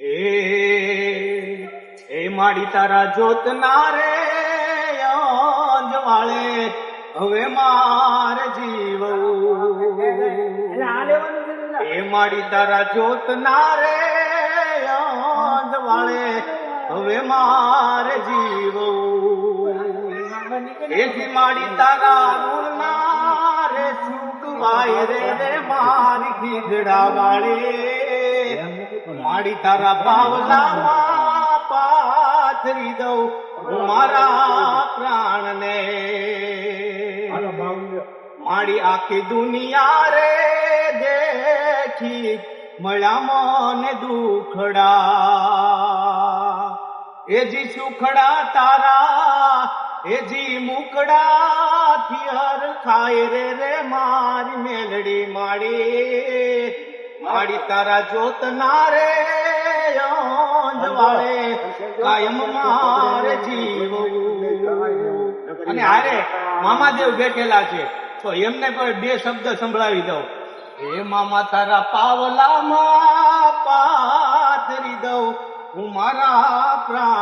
એ માડી તારા જોતના રે અંજવાળે હવે મારે જીવવું. એ માડી તારા જોતના રે અંજવાળે હવે મારે જીવવું. એથી માડી તારા ગુણના રે સુકવાય રે મારી ખીજડા વાળે. માડી તારા પાવલામાં પાથરી દઉં હું મારા પ્રાણને. માડી આખી દુનિયા રે દેખી મળ્યા મને દુખડા. એજી સુખડા તારા એજી મુકડા થિયર ખાય રે મારી મેલડી માડી. માડી તારા જોતના રે અંજવાળે કાયમ મારે જીવવું. અને હારે મામાદેવ બેઠેલા છે તો એમને પણ બે શબ્દ સંભળાવી દઉં. હે મામા તારા પાવલામાં પાથરી દઉં હું મારા પ્રાણ